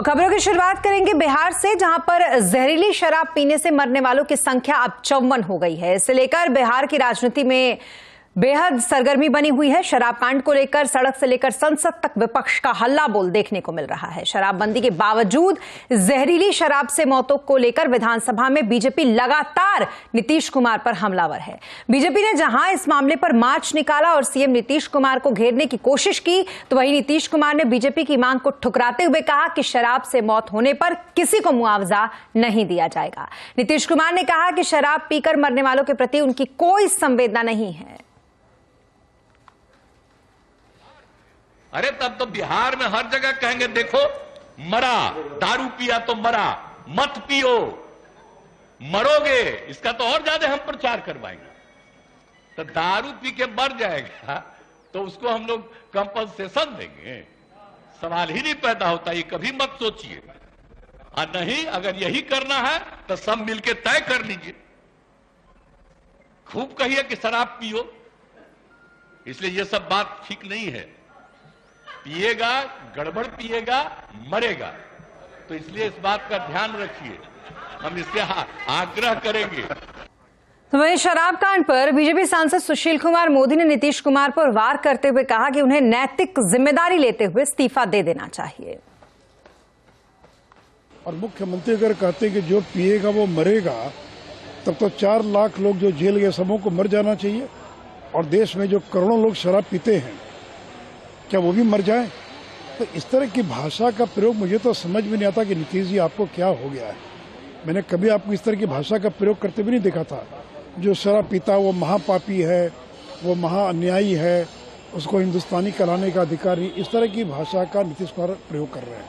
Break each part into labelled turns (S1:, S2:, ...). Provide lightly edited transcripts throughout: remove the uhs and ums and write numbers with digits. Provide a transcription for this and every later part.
S1: खबरों की शुरुआत करेंगे बिहार से, जहां पर जहरीली शराब पीने से मरने वालों की संख्या अब 54 हो गई है। इसे लेकर बिहार की राजनीति में बेहद सरगर्मी बनी हुई है। शराब कांड को लेकर सड़क से लेकर संसद तक विपक्ष का हल्ला बोल देखने को मिल रहा है। शराबबंदी के बावजूद जहरीली शराब से मौतों को लेकर विधानसभा में बीजेपी लगातार नीतीश कुमार पर हमलावर है। बीजेपी ने जहां इस मामले पर मार्च निकाला और सीएम नीतीश कुमार को घेरने की कोशिश की, तो वहीं नीतीश कुमार ने बीजेपी की मांग को ठुकराते हुए कहा कि शराब से मौत होने पर किसी को मुआवजा नहीं दिया जाएगा। नीतीश कुमार ने कहा कि शराब पीकर मरने वालों के प्रति उनकी कोई संवेदना नहीं है।
S2: अरे तब तो बिहार में हर जगह कहेंगे देखो मरा, दारू पिया तो मरा, मत पियो, मरोगे, इसका तो और ज्यादा हम प्रचार करवाएंगे। तो दारू पी के मर जाएगा तो उसको हम लोग कंपनसेशन देंगे, सवाल ही नहीं पैदा होता। ये कभी मत सोचिए। और नहीं, अगर यही करना है तो सब मिलके तय कर लीजिए, खूब कहिए कि शराब पियो। इसलिए ये सब बात ठीक नहीं है। पिएगा, गड़बड़ पिएगा, मरेगा। तो इसलिए इस बात का ध्यान रखिए, हम इससे आग्रह करेंगे।
S1: तो वहीं शराब कांड पर बीजेपी सांसद सुशील कुमार मोदी ने नीतीश कुमार पर वार करते हुए कहा कि उन्हें नैतिक जिम्मेदारी लेते हुए इस्तीफा दे देना चाहिए।
S3: और मुख्यमंत्री अगर कहते हैं कि जो पिएगा वो मरेगा, तब तो 4 लाख लोग जो जेल गए सबों को मर जाना चाहिए। और देश में जो करोड़ों लोग शराब पीते हैं, क्या वो भी मर जाए? तो इस तरह की भाषा का प्रयोग मुझे तो समझ में नहीं आता कि नीतीश जी आपको क्या हो गया है। मैंने कभी आपको इस तरह की भाषा का प्रयोग करते भी नहीं देखा था। जो शराब पीता वो महापापी है, वो महाअन्यायी है, उसको हिंदुस्तानी कहलाने का अधिकारी, इस तरह की भाषा का नीतीश कुमार प्रयोग कर रहे हैं।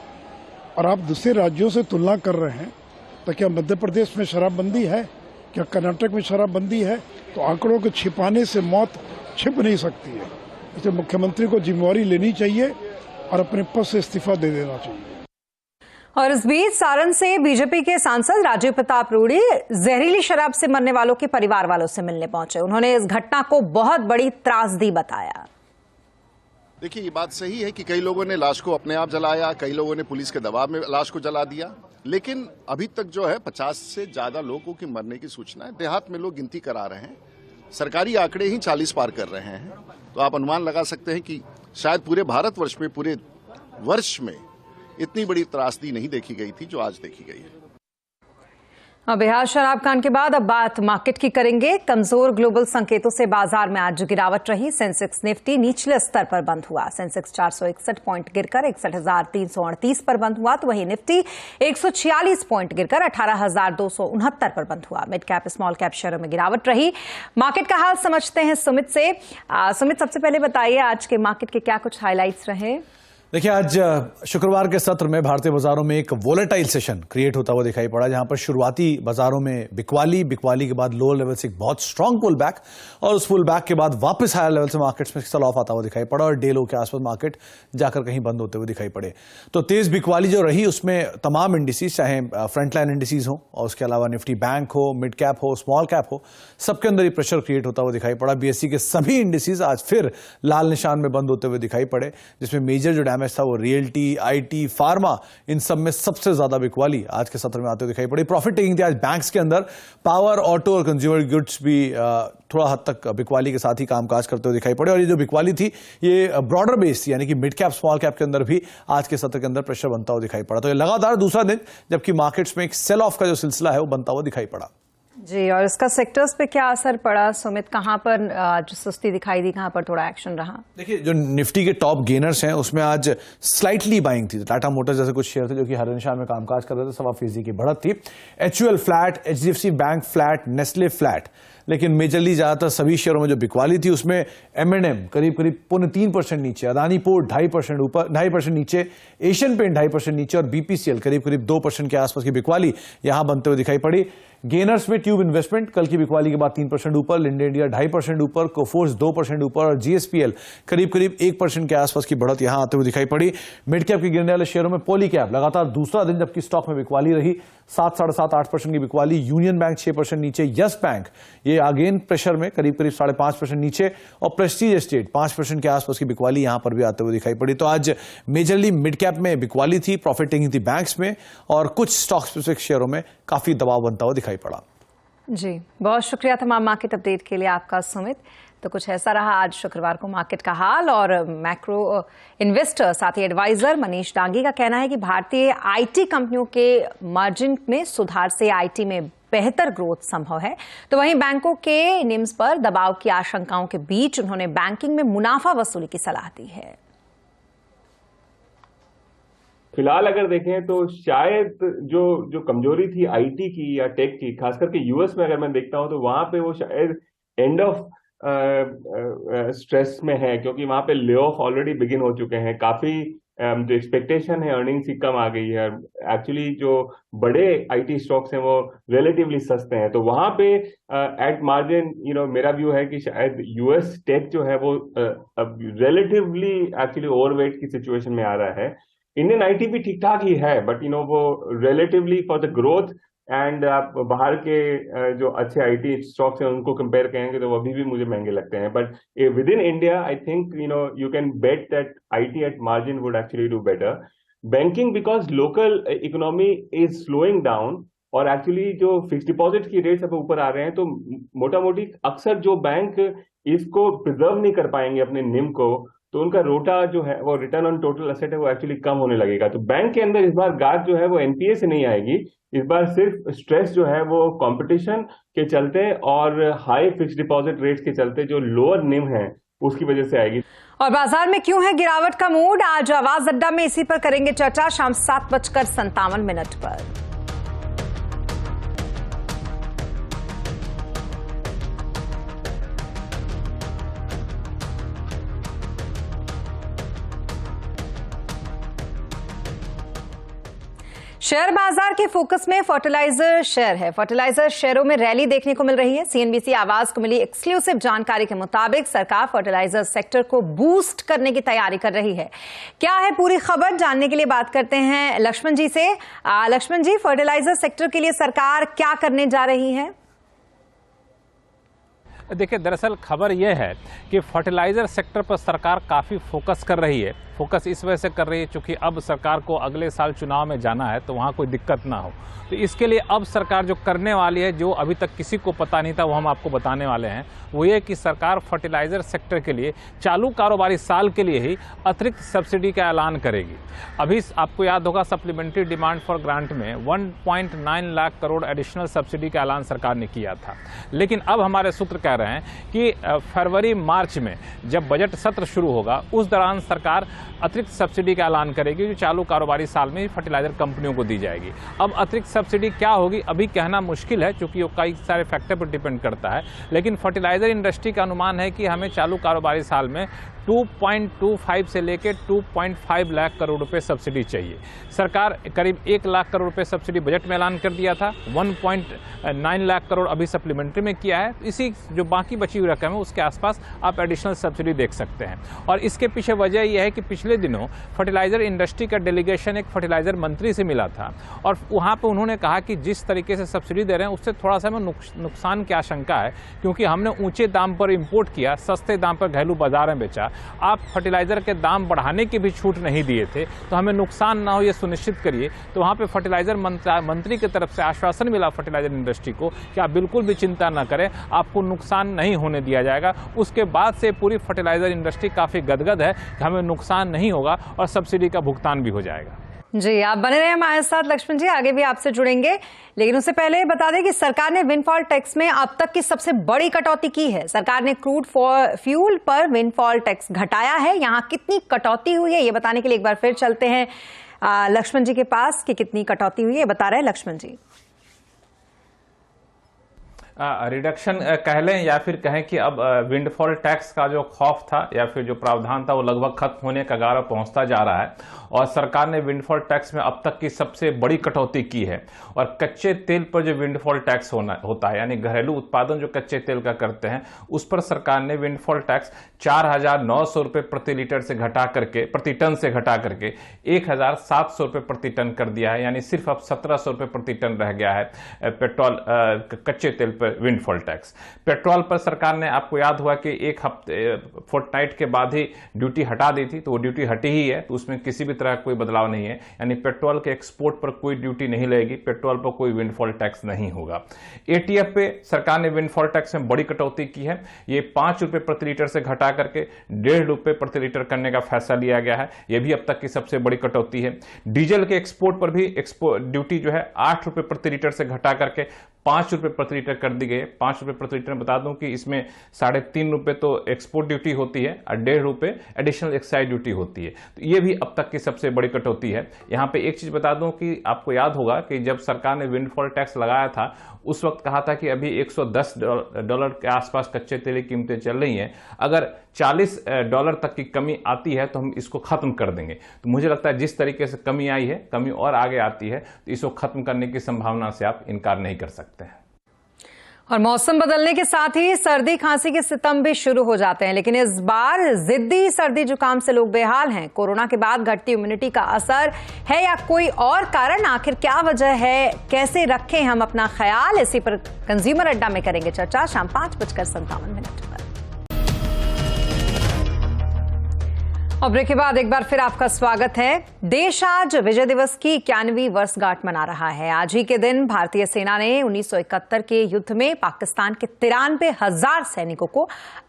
S3: और आप दूसरे राज्यों से तुलना कर रहे हैं, तो क्या मध्य प्रदेश में शराबबंदी है, क्या कर्नाटक में शराबबंदी है? तो आंकड़ों को छिपाने से मौत छिप नहीं सकती है। इसलिए मुख्यमंत्री को जिम्मेवारी लेनी चाहिए और अपने पद से इस्तीफा दे देना चाहिए।
S1: और इस बीच सारण से बीजेपी के सांसद राजीव प्रताप रूडी जहरीली शराब से मरने वालों के परिवार वालों से मिलने पहुंचे। उन्होंने इस घटना को बहुत बड़ी त्रासदी बताया।
S4: देखिए, ये बात सही है कि कई लोगों ने लाश को अपने आप जलाया, कई लोगों ने पुलिस के दबाव में लाश को जला दिया, लेकिन अभी तक जो है 50 से ज्यादा लोगों की मरने की सूचना है। देहात में लोग गिनती करा रहे हैं, सरकारी आंकड़े ही 40 पार कर रहे हैं। तो आप अनुमान लगा सकते हैं कि शायद पूरे भारतवर्ष में, पूरे वर्ष में इतनी बड़ी त्रासदी नहीं देखी गई थी जो आज देखी गई है।
S1: बिहार शराब कांड के बाद अब बात मार्केट की करेंगे। कमजोर ग्लोबल संकेतों से बाजार में आज गिरावट रही। सेंसेक्स निफ्टी निचले स्तर पर बंद हुआ। सेंसेक्स 461 पॉइंट गिरकर 61,338 पर बंद हुआ, तो वहीं निफ्टी 146 पॉइंट गिरकर 18,269 पर बंद हुआ। मिड कैप स्मॉल कैप शेयरों में गिरावट रही। मार्केट का हाल समझते हैं सुमित से। सुमित, सबसे पहले बताइए आज के मार्केट के क्या कुछ हाईलाइट्स रहे?
S5: देखिए, आज शुक्रवार के सत्र में भारतीय बाजारों में एक वोलेटाइल सेशन क्रिएट होता हुआ दिखाई पड़ा, जहां पर शुरुआती बाजारों में बिकवाली के बाद लोअर लेवल से एक बहुत स्ट्रांग पुल बैक, और उस पुल बैक के बाद वापस हायर लेवल से मार्केट्स में सेल ऑफ आता हुआ दिखाई पड़ा और डे लो के आसपास मार्केट जाकर कहीं बंद होते हुए दिखाई पड़े। तो तेज बिकवाली जो रही उसमें तमाम इंडिसीज, चाहे फ्रंटलाइन इंडिसीज हो और उसके अलावा निफ्टी बैंक हो, मिड कैप हो, स्मॉल कैप हो, सबके अंदर ही प्रेशर क्रिएट होता हुआ दिखाई पड़ा। बीएसई के सभी इंडिसीज आज फिर लाल निशान में बंद होते हुए दिखाई पड़े, जिसमें मेजर जो था वो रियल्टी, आईटी, फार्मा, इन सब में सबसे ज्यादा बिकवाली आज के सत्र में आते हुए दिखाई पड़ी। प्रॉफिट टेकिंग थी आज बैंक्स के अंदर। पावर, ऑटो और कंज्यूमर गुड्स भी थोड़ा हद तक बिकवाली के साथ ही कामकाज करते हुए दिखाई पड़े। और ये जो बिकवाली थी ये ब्रॉडर बेस, यानी कि मिड कैप स्मॉल कैप के अंदर भी आज के सत्र के अंदर प्रेशर बनता हुआ दिखाई पड़ा। तो ये लगातार दूसरा दिन जबकि मार्केट्स में एक सेल ऑफ का जो सिलसिला है वो बनता हुआ दिखाई पड़ा।
S1: जी, और इसका सेक्टर्स पे क्या असर पड़ा सुमित? कहां पर जो सुस्ती दिखाई दी, कहां पर थोड़ा एक्शन रहा? देखिए,
S5: जो निफ्टी के टॉप गेनर्स हैं उसमें आज स्लाइटली बाइंग थी। टाटा मोटर्स जैसे कुछ शेयर थे जो कि हर निशान में कामकाज कर रहे थे, 1.25% की बढ़त थी। HUL flat, HDFC bank flat, Nestle flat. लेकिन मेजरली ज्यादातर सभी शेयरों में जो बिकवाली थी उसमें M&M करीब 3% नीचे, अदानी पोर्ट 2.5% ऊपर, 2.5% नीचे, एशियन पेंट 2.5% नीचे और BPCL करीब 2% के आसपास की बिकवाली यहां बनते हुए दिखाई पड़ी। गेनर्स में ट्यूब इन्वेस्टमेंट कल की बिकवाली के बाद 3% ऊपर, लिंडे इंडिया 2.5% ऊपर, कोफोर्स 2% ऊपर और GSPL करीब 1% के आसपास की बढ़त यहां आते हुए दिखाई पड़ी। मिड कैप के गिरने वाले शेयरों में पॉलीकैप लगातार दूसरा दिन जबकि स्टॉक में बिकवाली रही, 7, 7.5, 8% की बिकवाली। यूनियन बैंक 6% नीचे, यस बैंक ये अगेन प्रेशर में करीब 5.5% नीचे, और प्रेस्टीज एस्टेट 5% के आसपास की बिकवाली यहां पर भी आते हुए दिखाई पड़ी। तो आज मेजरली मिड कैप में बिकवाली थी, प्रॉफिट टेकिंग थी बैंक्स में, और कुछ स्टॉक स्पेसिफिक शेयरों में काफी दबाव बनता हुआ दिखाई पड़ा।
S1: जी, बहुत शुक्रिया तमाम मार्केट अपडेट के लिए आपका सुमित। तो कुछ ऐसा रहा आज शुक्रवार को मार्केट का हाल, और मैक्रो इन्वेस्टर साथी एडवाइजर मनीष डांगी का कहना है कि भारतीय आईटी कंपनियों के मार्जिन में सुधार से आईटी में बेहतर ग्रोथ संभव है। तो वहीं बैंकों के निम्स पर दबाव की आशंकाओं के बीच उन्होंने बैंकिंग में मुनाफा वसूली की सलाह दी है।
S6: फिलहाल अगर देखें तो शायद जो कमजोरी थी आईटी की या टेक की, खास करके यूएस में अगर मैं देखता हूं तो वहां पे वो शायद एंड ऑफ स्ट्रेस में है, क्योंकि वहां पे ले ऑफ ऑलरेडी बिगिन हो चुके हैं। काफी जो एक्सपेक्टेशन है अर्निंग्स की कम आ गई है। एक्चुअली जो बड़े आईटी स्टॉक्स हैं वो रिलेटिवली सस्ते हैं, तो वहां पे एट मार्जिन मेरा व्यू है कि शायद यूएस टेक जो है वो रिलेटिवली एक्चुअली ओवरवेट की सिचुएशन में आ रहा है। इंडियन आईटी भी ठीक ठाक ही है, बट वो relatively for the growth and आप बाहर के जो अच्छे आईटी स्टॉक्स हैं उनको कंपेयर करेंगे तो वो अभी भी मुझे महंगे लगते हैं। But within India I think you can bet that IT at margin would actually do better. Banking because local economy is slowing down, और एक्चुअली जो फिक्स डिपॉजिट की रेट्स अब ऊपर आ रहे हैं, तो मोटा मोटी अक्सर जो बैंक इसको प्रिजर्व नहीं कर पाएंगे अपने निम को, तो उनका रोटा जो है वो रिटर्न ऑन टोटल एसेट है वो एक्चुअली कम होने लगेगा। तो बैंक के अंदर इस बार गाज जो है वो एनपीए से नहीं आएगी, इस बार सिर्फ स्ट्रेस जो है वो कंपटीशन के चलते और हाई फिक्स डिपॉजिट रेट्स के चलते जो लोअर निम है उसकी वजह से आएगी।
S1: और बाजार में क्यों है गिरावट का मूड, आज आवाज अड्डा में इसी पर करेंगे चर्चा शाम 7:57 पर। शेयर बाजार के फोकस में फर्टिलाइजर शेयर है। फर्टिलाइजर शेयरों में रैली देखने को मिल रही है। सीएनबीसी आवाज को मिली एक्सक्लूसिव जानकारी के मुताबिक सरकार फर्टिलाइजर सेक्टर को बूस्ट करने की तैयारी कर रही है। क्या है पूरी खबर, जानने के लिए बात करते हैं लक्ष्मण जी से। लक्ष्मण जी, फर्टिलाइजर सेक्टर के लिए सरकार क्या करने जा रही है?
S7: देखिए, दरअसल खबर यह है कि फर्टिलाइज़र सेक्टर पर सरकार काफ़ी फोकस कर रही है। फोकस इस वजह से कर रही है क्योंकि अब सरकार को अगले साल चुनाव में जाना है, तो वहाँ कोई दिक्कत ना हो। तो इसके लिए अब सरकार जो करने वाली है, जो अभी तक किसी को पता नहीं था, वो हम आपको बताने वाले हैं। वो ये कि सरकार फर्टिलाइज़र सेक्टर के लिए चालू कारोबारी साल के लिए ही अतिरिक्त सब्सिडी का ऐलान करेगी। अभी आपको याद होगा सप्लीमेंट्री डिमांड फॉर ग्रांट में 1.9 लाख करोड़ एडिशनल सब्सिडी का ऐलान सरकार ने किया था। लेकिन अब हमारे सूत्र कह रहे हैं कि फरवरी मार्च में जब बजट सत्र शुरू होगा, उस दौरान सरकार अतिरिक्त सब्सिडी का ऐलान करेगी जो चालू कारोबारी साल में फर्टिलाइजर कंपनियों को दी जाएगी। अब अतिरिक्त सब्सिडी क्या होगी अभी कहना मुश्किल है क्योंकि वो कई सारे फैक्टर पर डिपेंड करता है, लेकिन फर्टिलाइजर इंडस्ट्री का अनुमान है कि हमें चालू कारोबारी साल में 2.25 से लेकर 2.5 लाख करोड़ रुपए सब्सिडी चाहिए। सरकार करीब 1 लाख करोड़ रुपए सब्सिडी बजट में ऐलान कर दिया था, 1.9 लाख करोड़ अभी सप्लीमेंट्री में किया है। इसी जो बाकी बची हुई रकम है उसके आसपास आप एडिशनल सब्सिडी देख सकते हैं। और इसके पीछे वजह यह है कि पिछले दिनों फर्टिलाइजर इंडस्ट्री का डेलीगेशन एक फर्टिलाइजर मंत्री से मिला था और वहाँ पर उन्होंने कहा कि जिस तरीके से सब्सिडी दे रहे हैं उससे थोड़ा सा हमें नुकसान की आशंका है, क्योंकि हमने ऊंचे दाम पर इंपोर्ट किया, सस्ते दाम पर घरेलू बाजार में बेचा, आप फर्टिलाइजर के दाम बढ़ाने की भी छूट नहीं दिए थे, तो हमें नुकसान ना हो ये सुनिश्चित करिए। तो वहाँ पे फर्टिलाइजर मंत्री की तरफ से आश्वासन मिला फर्टिलाइजर इंडस्ट्री को कि आप बिल्कुल भी चिंता ना करें, आपको नुकसान नहीं होने दिया जाएगा। उसके बाद से पूरी फर्टिलाइजर इंडस्ट्री काफ़ी गदगद है कि हमें नुकसान नहीं होगा और सब्सिडी का भुगतान भी हो जाएगा।
S1: जी, आप बने रहे हमारे साथ लक्ष्मण जी, आगे भी आपसे जुड़ेंगे, लेकिन उससे पहले बता दें कि सरकार ने विंडफॉल टैक्स में अब तक की सबसे बड़ी कटौती की है। सरकार ने क्रूड फ्यूल पर विंडफॉल टैक्स घटाया है। यहाँ कितनी कटौती हुई है ये बताने के लिए एक बार फिर चलते हैं लक्ष्मण जी के पास कि कितनी कटौती हुई है, बता रहे हैं लक्ष्मण जी।
S7: रिडक्शन कह लें या फिर कहें कि अब विंडफॉल टैक्स का जो खौफ था या फिर जो प्रावधान था वो लगभग खत्म होने का कगार पहुंचता जा रहा है और सरकार ने विंडफॉल टैक्स में अब तक की सबसे बड़ी कटौती की है। और कच्चे तेल पर जो विंडफॉल टैक्स होता है, यानी घरेलू उत्पादन जो कच्चे तेल का करते हैं, उस पर सरकार ने विंडफॉल टैक्स 4,900 रुपये प्रति लीटर से घटा करके, प्रति टन से घटा करके 1,700 रुपये प्रति टन कर दिया है। यानी सिर्फ अब 1,700 रुपये प्रति टन रह गया है पेट्रोल कच्चे तेल पर विंडफॉल टैक्स। पेट्रोल पर सरकार ने, आपको याद हुआ कि एक हफ्ते फोर्टनाइट के बाद ही ड्यूटी हटा दी थी, तो वो ड्यूटी हटी ही है, तो उसमें किसी भी तरह का कोई बदलाव नहीं है। यानी पेट्रोल के एक्सपोर्ट पर कोई ड्यूटी नहीं लगेगी, पेट्रोल पर कोई विंडफॉल टैक्स नहीं होगा। एटीएफ पे सरकार ने विंडफॉल टैक्स में बड़ी कटौती की है, ये 5 रुपए प्रति लीटर से घटा करके 1.5 रुपए प्रति लीटर करने का फैसला लिया गया है। यह भी अब तक की सबसे बड़ी कटौती है। डीजल के एक्सपोर्ट पर भी ड्यूटी जो है 8 रुपए प्रति लीटर से घटा करके 5 रुपए प्रति लीटर कर दी गई है। 5 रुपए प्रति लीटर बता दूं कि इसमें 3.5 रुपए तो एक्सपोर्ट ड्यूटी होती है और 1.5 रुपए एडिशनल एक्साइज ड्यूटी होती है। तो ये भी अब तक की सबसे बड़ी कटौती है। यहां पे एक चीज बता दूं कि आपको याद होगा कि जब सरकार ने विंडफॉल टैक्स लगाया था, उस वक्त कहा था कि अभी $110 के आसपास कच्चे तेल की कीमतें चल रही हैं, अगर $40 तक की कमी आती है तो हम इसको खत्म कर देंगे। तो मुझे लगता है जिस तरीके से कमी आई है, कमी और आगे आती है, तो इसको खत्म करने की संभावना से आप इनकार नहीं कर सकते हैं।
S1: और मौसम बदलने के साथ ही सर्दी खांसी के सितम भी शुरू हो जाते हैं, लेकिन इस बार जिद्दी सर्दी जुकाम से लोग बेहाल हैं। कोरोना के बाद घटती इम्यूनिटी का असर है या कोई और कारण? आखिर क्या वजह है? कैसे रखें हम अपना ख्याल? इसी पर कंज्यूमर अड्डा में करेंगे चर्चा शाम 5:57 पर। और ब्रेक के बाद एक बार फिर आपका स्वागत है। देश आज विजय दिवस की 91वीं वर्षगांठ मना रहा है। आज ही के दिन भारतीय सेना ने 1971 के युद्ध में पाकिस्तान के 93,000 सैनिकों को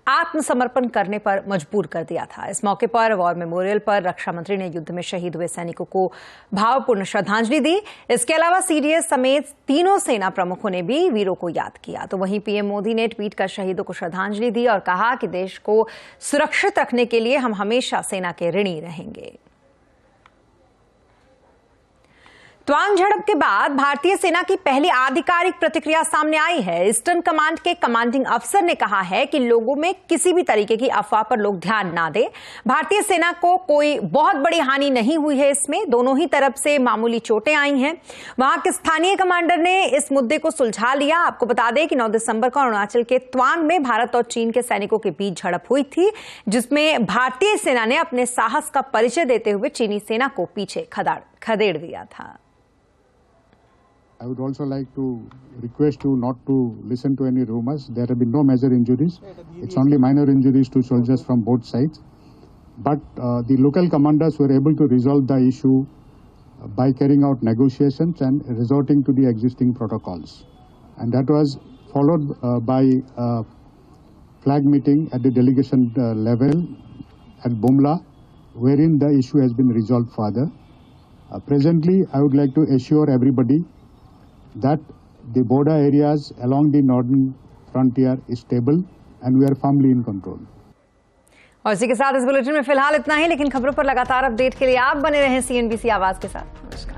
S1: आत्मसमर्पण करने पर मजबूर कर दिया था। इस मौके पर वॉर मेमोरियल पर रक्षा मंत्री ने युद्ध में शहीद हुए सैनिकों को भावपूर्ण श्रद्धांजलि दी। इसके अलावा सीडीएस समेत तीनों सेना प्रमुखों ने भी वीरों को याद किया। तो वहीं पीएम मोदी ने ट्वीट कर शहीदों को श्रद्धांजलि दी और कहा कि देश को सुरक्षित रखने के लिए हम हमेशा सेना के ऋणी रहेंगे। त्वांग झड़प के बाद भारतीय सेना की पहली आधिकारिक प्रतिक्रिया सामने आई है। ईस्टर्न कमांड के कमांडिंग अफसर ने कहा है कि लोगों में किसी भी तरीके की अफवाह पर लोग ध्यान ना दें। भारतीय सेना को कोई बहुत बड़ी हानि नहीं हुई है। इसमें दोनों ही तरफ से मामूली चोटें आई हैं। वहां के स्थानीय कमांडर ने इस मुद्दे को सुलझा लिया। आपको बता दें कि 9 दिसंबर को अरुणाचल के त्वांग में भारत और चीन के सैनिकों के बीच झड़प हुई थी, जिसमें भारतीय सेना ने अपने साहस का परिचय देते हुए चीनी सेना को पीछे खदेड़ दिया था।
S8: I would also like to request you not to listen to any rumors. There have been no major injuries. It's only minor injuries to soldiers from both sides. But the local commanders were able to resolve the issue by carrying out negotiations and resorting to the existing protocols. And that was followed by a flag meeting at the delegation level at Bumla, wherein the issue has been resolved further. Presently, I would like to assure everybody that the border areas along the northern frontier is stable and we are firmly in control.
S1: और इसी के साथ इस bulletin में फिलहाल इतना ही, लेकिन खबरों पर लगातार अपडेट के लिए आप बने रहें CNBC आवाज के साथ। नमस्कार।